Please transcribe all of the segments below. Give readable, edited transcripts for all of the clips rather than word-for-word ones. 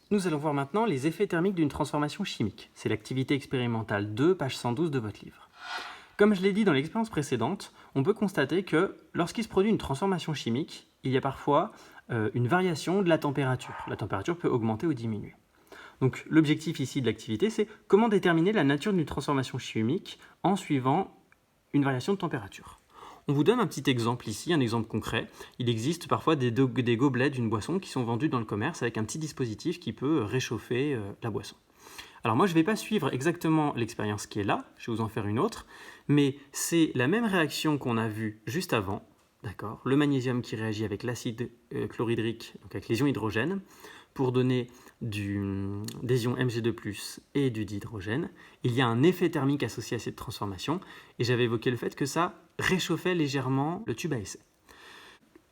Nous allons voir maintenant les effets thermiques d'une transformation chimique. C'est l'activité expérimentale 2, page 112 de votre livre. Comme je l'ai dit dans l'expérience précédente, on peut constater que lorsqu'il se produit une transformation chimique, il y a parfois une variation de la température. La température peut augmenter ou diminuer. Donc l'objectif ici de l'activité, c'est comment déterminer la nature d'une transformation chimique en suivant une variation de température. On vous donne un petit exemple ici, un exemple concret. Il existe parfois des gobelets d'une boisson qui sont vendus dans le commerce avec un petit dispositif qui peut réchauffer la boisson. Alors moi, je ne vais pas suivre exactement l'expérience qui est là, je vais vous en faire une autre, mais c'est la même réaction qu'on a vue juste avant, d'accord ? Le magnésium qui réagit avec l'acide chlorhydrique, donc avec les ions hydrogène, pour donner des ions Mg2+, et du dihydrogène. Il y a un effet thermique associé à cette transformation, et j'avais évoqué le fait que ça réchauffait légèrement le tube à essai.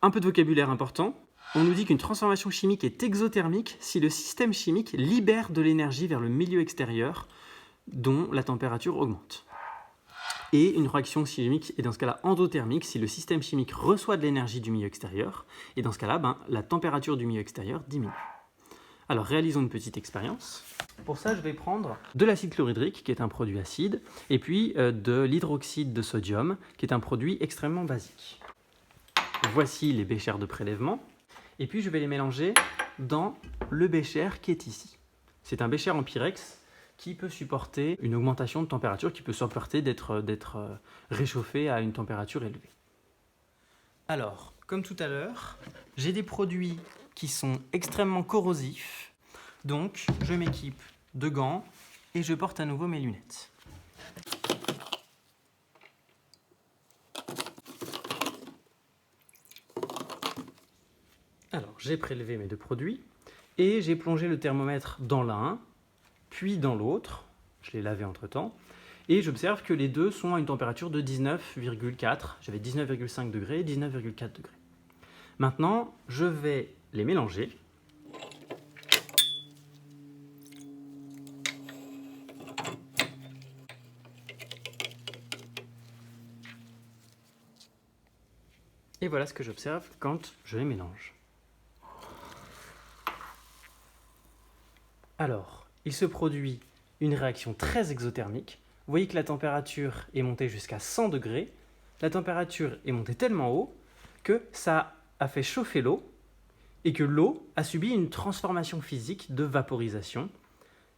Un peu de vocabulaire important. On nous dit qu'une transformation chimique est exothermique si le système chimique libère de l'énergie vers le milieu extérieur dont la température augmente. Et une réaction chimique est dans ce cas-là endothermique si le système chimique reçoit de l'énergie du milieu extérieur, et dans ce cas-là, la température du milieu extérieur diminue. Alors réalisons une petite expérience. Pour ça, je vais prendre de l'acide chlorhydrique, qui est un produit acide, et puis de l'hydroxyde de sodium, qui est un produit extrêmement basique. Voici les béchers de prélèvement. Et puis je vais les mélanger dans le bécher qui est ici. C'est un bécher en pyrex qui peut supporter une augmentation de température, qui peut supporter d'être réchauffé à une température élevée. Alors, comme tout à l'heure, j'ai des produits qui sont extrêmement corrosifs, donc je m'équipe de gants et je porte à nouveau mes lunettes. Alors, j'ai prélevé mes deux produits et j'ai plongé le thermomètre dans l'un, puis dans l'autre. Je l'ai lavé entre-temps. Et j'observe que les deux sont à une température de 19,4. J'avais 19,5 degrés et 19,4 degrés. Maintenant, je vais les mélanger. Et voilà ce que j'observe quand je les mélange. Alors, il se produit une réaction très exothermique. Vous voyez que la température est montée jusqu'à 100 degrés. La température est montée tellement haut que ça a fait chauffer l'eau et que l'eau a subi une transformation physique de vaporisation.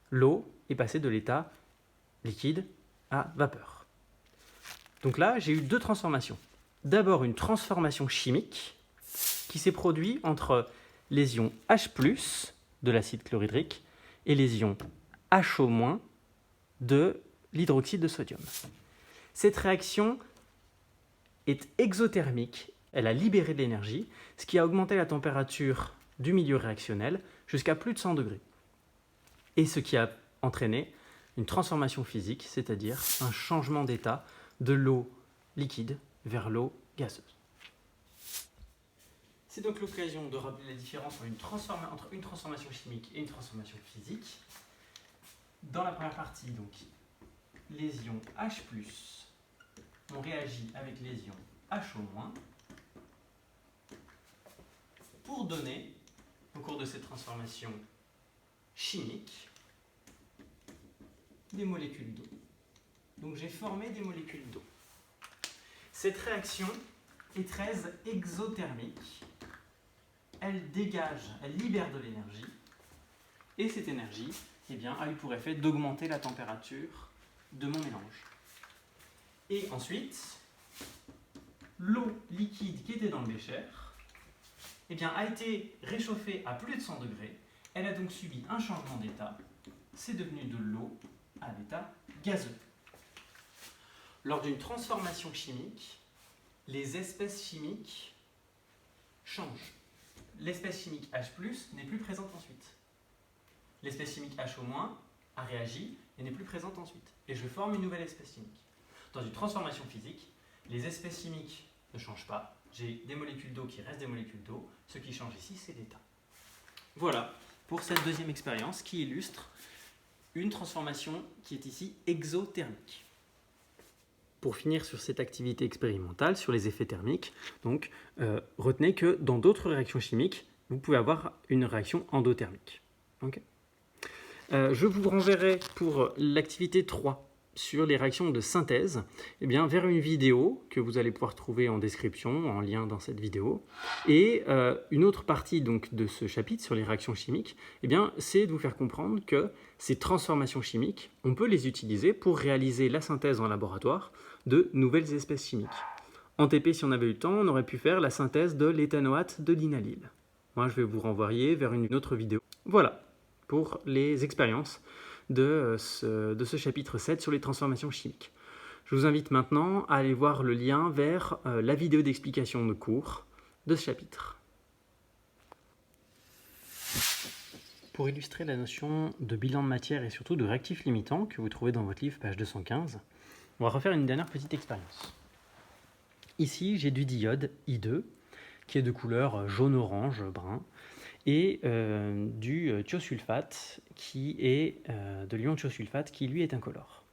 L'eau est passée de l'état liquide à vapeur. Donc là, j'ai eu deux transformations. D'abord, une transformation chimique qui s'est produite entre les ions H+, de l'acide chlorhydrique, et les ions HO- de l'hydroxyde de sodium. Cette réaction est exothermique, elle a libéré de l'énergie, ce qui a augmenté la température du milieu réactionnel jusqu'à plus de 100 degrés. Et ce qui a entraîné une transformation physique, c'est-à-dire un changement d'état de l'eau liquide vers l'eau gazeuse. C'est donc l'occasion de rappeler la différence entre une transformation chimique et une transformation physique. Dans la première partie, donc, les ions H+, ont réagi avec les ions HO- pour donner, au cours de cette transformation chimique, des molécules d'eau. Donc j'ai formé des molécules d'eau. Cette réaction est très exothermique. Elle dégage, elle libère de l'énergie. Et cette énergie a eu pour effet d'augmenter la température de mon mélange. Et ensuite, l'eau liquide qui était dans le bécher a été réchauffée à plus de 100 degrés. Elle a donc subi un changement d'état. C'est devenu de l'eau à l'état gazeux. Lors d'une transformation chimique, les espèces chimiques changent. L'espèce chimique H+, n'est plus présente ensuite. L'espèce chimique HO- a réagi et n'est plus présente ensuite. Et je forme une nouvelle espèce chimique. Dans une transformation physique, les espèces chimiques ne changent pas. J'ai des molécules d'eau qui restent des molécules d'eau. Ce qui change ici, c'est l'état. Voilà pour cette deuxième expérience qui illustre une transformation qui est ici exothermique. Pour finir sur cette activité expérimentale, sur les effets thermiques, retenez que dans d'autres réactions chimiques, vous pouvez avoir une réaction endothermique. Okay. Je vous renverrai pour l'activité 3 sur les réactions de synthèse, vers une vidéo que vous allez pouvoir trouver en description, en lien dans cette vidéo. Et une autre partie donc, de ce chapitre sur les réactions chimiques, c'est de vous faire comprendre que ces transformations chimiques, on peut les utiliser pour réaliser la synthèse en laboratoire de nouvelles espèces chimiques. En TP, si on avait eu le temps, on aurait pu faire la synthèse de l'éthanoate de l'inalyle. Moi, je vais vous renvoyer vers une autre vidéo. Voilà pour les expériences de ce chapitre 7 sur les transformations chimiques. Je vous invite maintenant à aller voir le lien vers la vidéo d'explication de cours de ce chapitre. Pour illustrer la notion de bilan de matière et surtout de réactif limitant que vous trouvez dans votre livre, page 215, on va refaire une dernière petite expérience. Ici, j'ai du diode I2 qui est de couleur jaune-orange, brun, et du thiosulfate qui est de l'ion thiosulfate qui lui est incolore.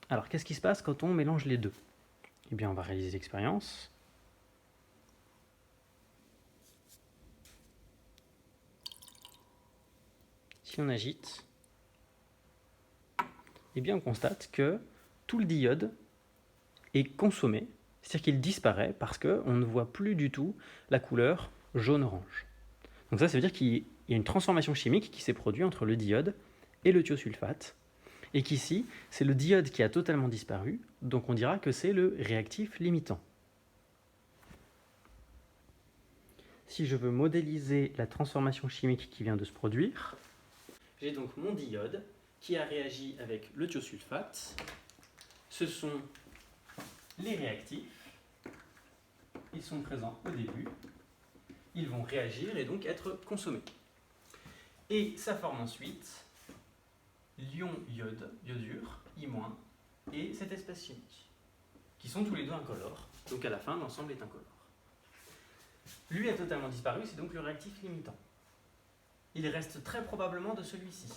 Alors qu'est-ce qui se passe quand on mélange les deux? On va réaliser l'expérience. Si on agite, on constate que tout le diode est consommé, c'est-à-dire qu'il disparaît parce qu'on ne voit plus du tout la couleur jaune-orange. Donc ça veut dire qu'il y a une transformation chimique qui s'est produite entre le diode et le thiosulfate, et qu'ici, c'est le diode qui a totalement disparu, donc on dira que c'est le réactif limitant. Si je veux modéliser la transformation chimique qui vient de se produire, j'ai donc mon diode qui a réagi avec le thiosulfate. Ce sont les réactifs, ils sont présents au début, ils vont réagir et donc être consommés. Et ça forme ensuite l'ion iodure, I-, et cette espèce chimique, qui sont tous les deux incolores. Donc à la fin, l'ensemble est incolore. Lui a totalement disparu, c'est donc le réactif limitant. Il reste très probablement de celui-ci.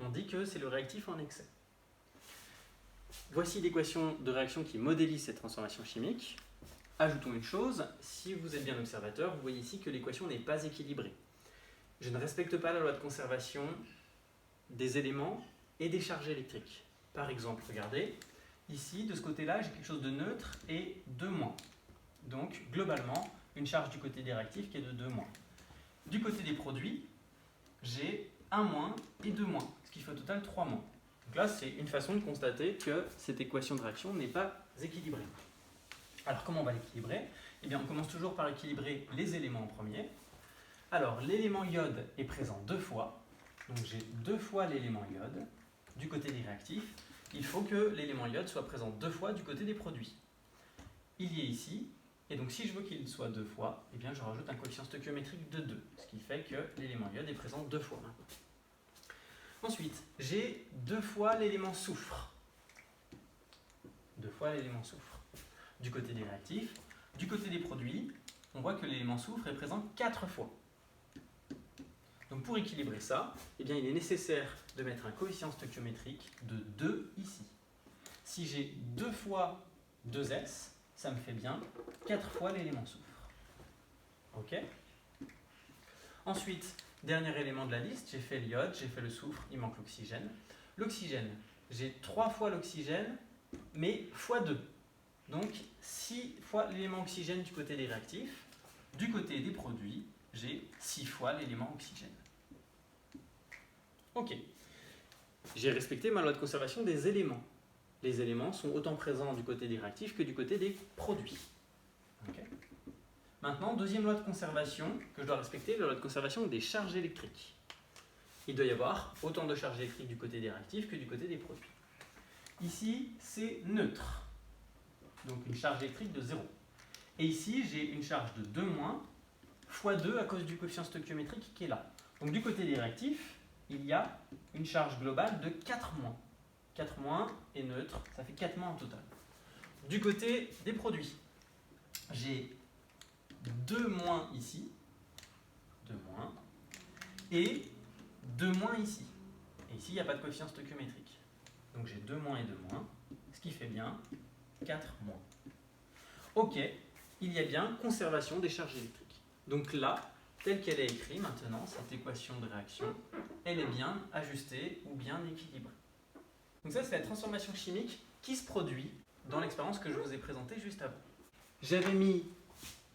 On dit que c'est le réactif en excès. Voici l'équation de réaction qui modélise cette transformation chimique. Ajoutons une chose, si vous êtes bien observateur, vous voyez ici que l'équation n'est pas équilibrée. Je ne respecte pas la loi de conservation des éléments et des charges électriques. Par exemple, regardez, ici, de ce côté-là, j'ai quelque chose de neutre et de moins. Donc, globalement, une charge du côté des réactifs qui est de 2-. Du côté des produits, j'ai 1- et 2-, ce qui fait au total 3-. Donc là, c'est une façon de constater que cette équation de réaction n'est pas équilibrée. Alors, comment on va l'équilibrer? On commence toujours par équilibrer les éléments en premier. Alors, l'élément iode est présent 2 fois. Donc, j'ai 2 fois l'élément iode du côté des réactifs. Il faut que l'élément iode soit présent 2 fois du côté des produits. Il y est ici. Et donc, si je veux qu'il soit 2 fois, je rajoute un coefficient stoichiométrique de 2. Ce qui fait que l'élément iode est présent 2 fois maintenant. Ensuite, j'ai 2 fois l'élément soufre. 2 fois l'élément soufre du côté des réactifs. Du côté des produits, on voit que l'élément soufre est présent 4 fois. Donc pour équilibrer ça, il est nécessaire de mettre un coefficient stoichiométrique de 2 ici. Si j'ai 2 fois 2s, ça me fait bien 4 fois l'élément soufre. Ok? Ensuite, dernier élément de la liste, j'ai fait l'iode, j'ai fait le soufre, il manque l'oxygène. L'oxygène, j'ai 3 fois l'oxygène, mais fois 2. Donc 6 fois l'élément oxygène du côté des réactifs. Du côté des produits, j'ai 6 fois l'élément oxygène. Ok. J'ai respecté ma loi de conservation des éléments. Les éléments sont autant présents du côté des réactifs que du côté des produits. Okay. Maintenant, deuxième loi de conservation que je dois respecter, la loi de conservation des charges électriques. Il doit y avoir autant de charges électriques du côté des réactifs que du côté des produits. Ici, c'est neutre. Donc une charge électrique de 0. Et ici, j'ai une charge de 2- fois 2 à cause du coefficient stoichiométrique qui est là. Donc du côté des réactifs, il y a une charge globale de 4-. 4- et neutre, ça fait 4- en total. Du côté des produits, j'ai 2- ici, 2- et 2- ici. Et ici, il n'y a pas de coefficient stoichiométrique. Donc j'ai 2- et 2-, ce qui fait bien 4-. Ok, il y a bien conservation des charges électriques. Donc là, telle qu'elle est écrite maintenant, cette équation de réaction, elle est bien ajustée ou bien équilibrée. Donc ça, c'est la transformation chimique qui se produit dans l'expérience que je vous ai présentée juste avant. J'avais mis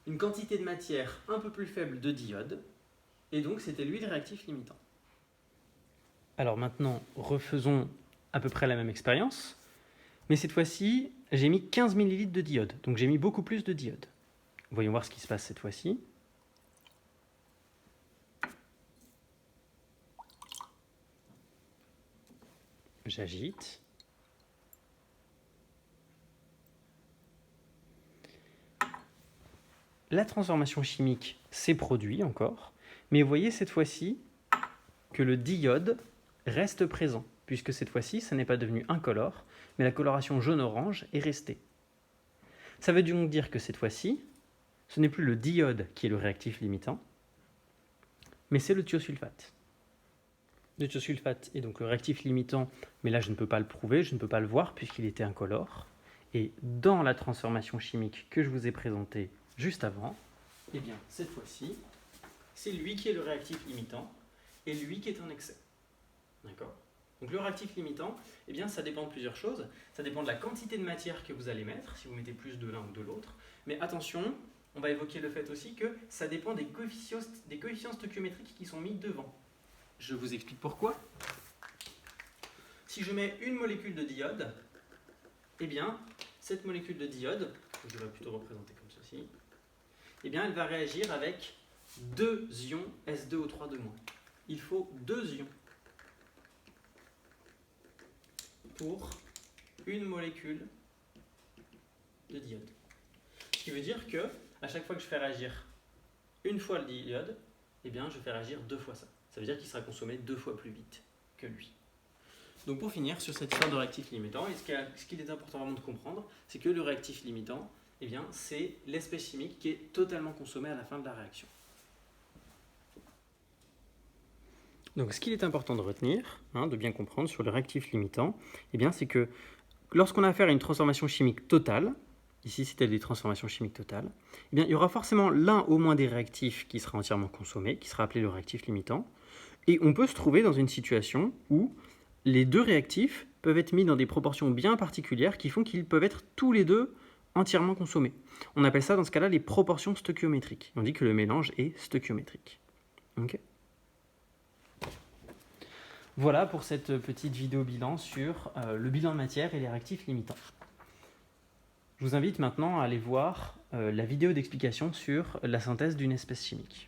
une quantité de matière un peu plus faible de d'iode, et donc c'était lui le réactif limitant. Alors maintenant, refaisons à peu près la même expérience, mais cette fois-ci, j'ai mis 15 ml de d'iode, donc j'ai mis beaucoup plus de d'iode. Voyons voir ce qui se passe cette fois-ci. J'agite. La transformation chimique s'est produite encore, mais vous voyez cette fois-ci que le d'iode reste présent, puisque cette fois-ci, ça n'est pas devenu incolore, mais la coloration jaune-orange est restée. Ça veut donc dire que cette fois-ci, ce n'est plus le d'iode qui est le réactif limitant, mais c'est le thiosulfate. Le thiosulfate est donc le réactif limitant, mais là je ne peux pas le prouver, je ne peux pas le voir puisqu'il était incolore. Et dans la transformation chimique que je vous ai présentée juste avant, eh bien cette fois-ci, c'est lui qui est le réactif limitant et lui qui est en excès. D'accord ? Donc le réactif limitant, eh bien ça dépend de plusieurs choses. Ça dépend de la quantité de matière que vous allez mettre, si vous mettez plus de l'un ou de l'autre. Mais attention, on va évoquer le fait aussi que ça dépend des coefficients stoichiométriques qui sont mis devant. Je vous explique pourquoi. Si je mets une molécule de d'iode, eh bien, cette molécule de d'iode, que je vais plutôt représenter comme ceci, eh bien, elle va réagir avec 2 ions S2O3 de moins. Il faut 2 ions pour une molécule de d'iode. Ce qui veut dire que, à chaque fois que je fais réagir une fois le d'iode, eh bien, je fais réagir 2 fois ça. Ça veut dire qu'il sera consommé 2 fois plus vite que lui. Donc pour finir sur cette histoire de réactif limitant, ce qu'il est important vraiment de comprendre, c'est que le réactif limitant, eh bien, c'est l'espèce chimique qui est totalement consommée à la fin de la réaction. Donc ce qu'il est important de retenir, de bien comprendre sur le réactif limitant, eh bien, c'est que lorsqu'on a affaire à une transformation chimique totale, ici c'était des transformations chimiques totales, eh bien, il y aura forcément l'un au moins des réactifs qui sera entièrement consommé, qui sera appelé le réactif limitant, et on peut se trouver dans une situation où les deux réactifs peuvent être mis dans des proportions bien particulières qui font qu'ils peuvent être tous les deux entièrement consommés. On appelle ça dans ce cas-là les proportions stoichiométriques. On dit que le mélange est stoichiométrique. Okay. Voilà pour cette petite vidéo bilan sur le bilan de matière et les réactifs limitants. Je vous invite maintenant à aller voir la vidéo d'explication sur la synthèse d'une espèce chimique.